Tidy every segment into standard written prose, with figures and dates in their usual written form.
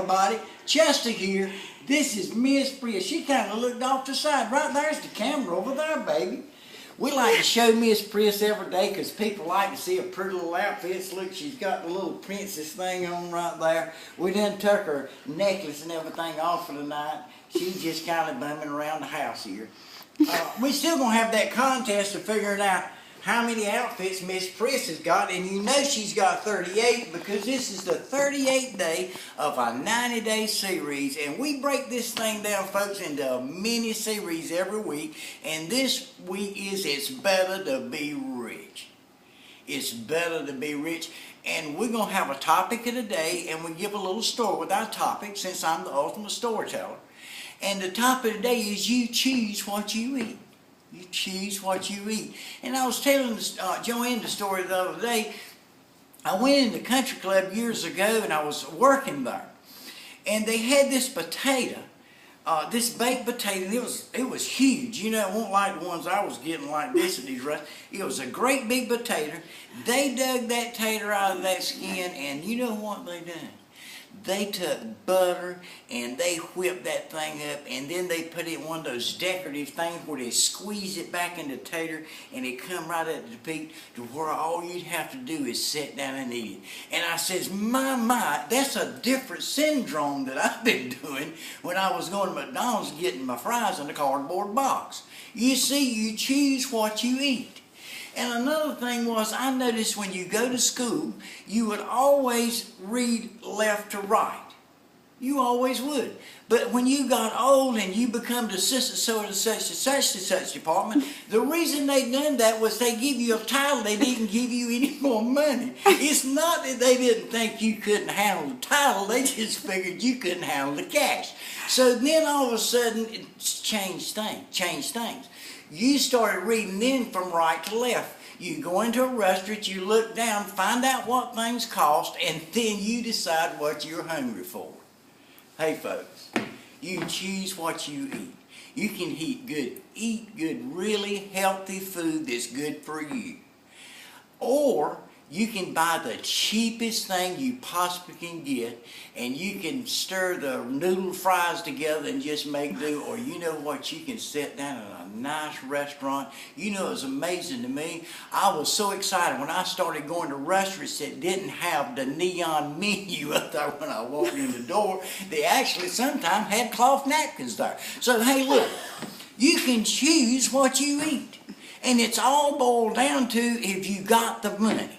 everybody. Chester here. This is Miss Priss. She kind of looked off the side. Right there's the camera over there, baby. We like to show Miss Priss every day because people like to see her pretty little outfits. Look, she's got the little princess thing on right there. We done took her necklace and everything off for the night. She's just kind of bumming around the house here. We still going to have that contest of figuring out how many outfits Miss Priss has got, and you know she's got 38 because this is the 38th day of our 90-day series, and we break this thing down, folks, into a mini series every week, and this week is It's Better to Be Rich. It's better to be rich, and we're going to have a topic of the day, and we give a little story with our topic since I'm the ultimate storyteller, and the topic of the day is you choose what you eat. You choose what you eat. And I was telling Joanne the story the other day. I went in the country club years ago and I was working there. And they had this potato, this baked potato, and it was huge. You know, it wasn't like the ones I was getting like this at these restaurants. It was a great big potato. They dug that tater out of that skin, and you know what they done? They took butter and they whipped that thing up, and then they put it in one of those decorative things where they squeeze it back in the tater and it come right up to the peak to where all you'd have to do is sit down and eat it. And I says, my, that's a different syndrome that I've been doing when I was going to McDonald's getting my fries in a cardboard box. You see, you choose what you eat. And another thing was, I noticed when you go to school, you would always read left to right. You always would. But when you got old and you become the assistant so in such department, the reason they done that was they give you a title, they didn't give you any more money. It's not that they didn't think you couldn't handle the title, they just figured you couldn't handle the cash. So then all of a sudden, it changed things. You started reading then from right to left. You go into a restaurant, you look down, find out what things cost, and then you decide what you're hungry for. Hey folks, you choose what you eat. You can eat good, really healthy food that's good for you. Or you can buy the cheapest thing you possibly can get, and you can stir the noodle fries together and just make do. Or you know what, you can sit down at a nice restaurant. You know, it was amazing to me. I was so excited when I started going to restaurants that didn't have the neon menu up there when I walked in the door. They actually sometimes had cloth napkins there. So hey, look, you can choose what you eat. And it's all boiled down to if you got the money.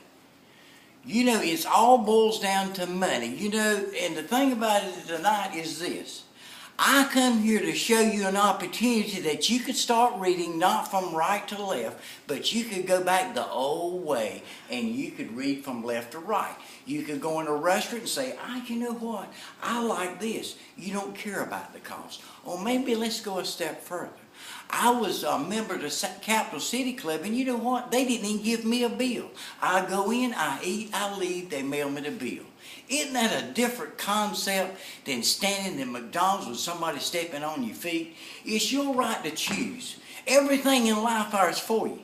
You know, it's all boils down to money. You know, and the thing about it tonight is this. I come here to show you an opportunity that you could start reading not from right to left, but you could go back the old way and you could read from left to right. You could go in a restaurant and say, you know what, I like this. You don't care about the cost. Or maybe let's go a step further. I was a member of the Capital City Club, and you know what? They didn't even give me a bill. I go in, I eat, I leave, they mail me the bill. Isn't that a different concept than standing in McDonald's with somebody stepping on your feet? It's your right to choose. Everything in life is for you.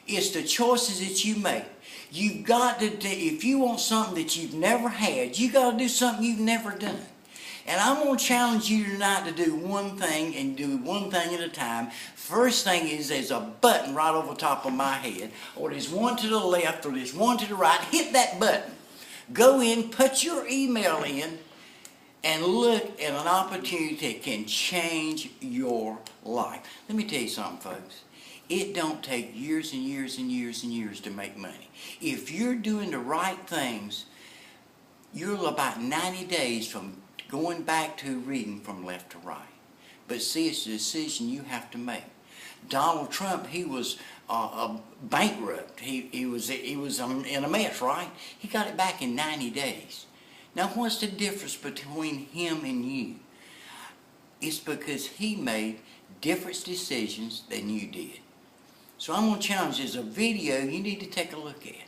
It's the choices that you make. You've got to do, if you want something that you've never had, you got to do something you've never done. And I'm going to challenge you tonight to do one thing and do one thing at a time. First thing is there's a button right over the top of my head, or there's one to the left, or there's one to the right. Hit that button. Go in, put your email in, and look at an opportunity that can change your life. Let me tell you something, folks. It don't take years and years and years and years to make money. If you're doing the right things, you're about 90 days from going back to reading from left to right. But see, it's a decision you have to make. Donald Trump, he was bankrupt. He was in a mess, right? He got it back in 90 days. Now, what's the difference between him and you? It's because he made different decisions than you did. So I'm going to challenge you. There's a video you need to take a look at.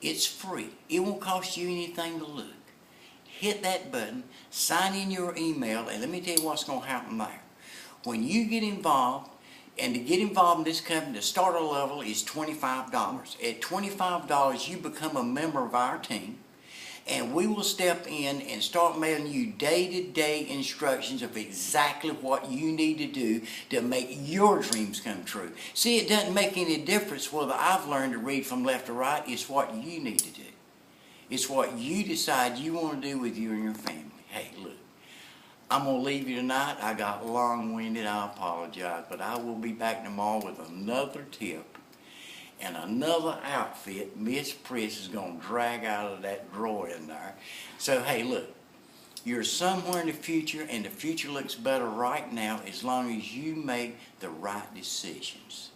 It's free. It won't cost you anything to look. Hit that button, sign in your email, and let me tell you what's going to happen there. When you get involved, and to get involved in this company, the starter level is $25. At $25, you become a member of our team. and we will step in and start mailing you day-to-day instructions of exactly what you need to do to make your dreams come true. See, it doesn't make any difference whether I've learned to read from left to right. It's what you need to do. It's what you decide you want to do with you and your family. Hey, look, I'm going to leave you tonight. I got long-winded. I apologize, but I will be back tomorrow with another tip and another outfit Miss Priss is going to drag out of that drawer in there. So, hey, look, you're somewhere in the future, and the future looks better right now as long as you make the right decisions.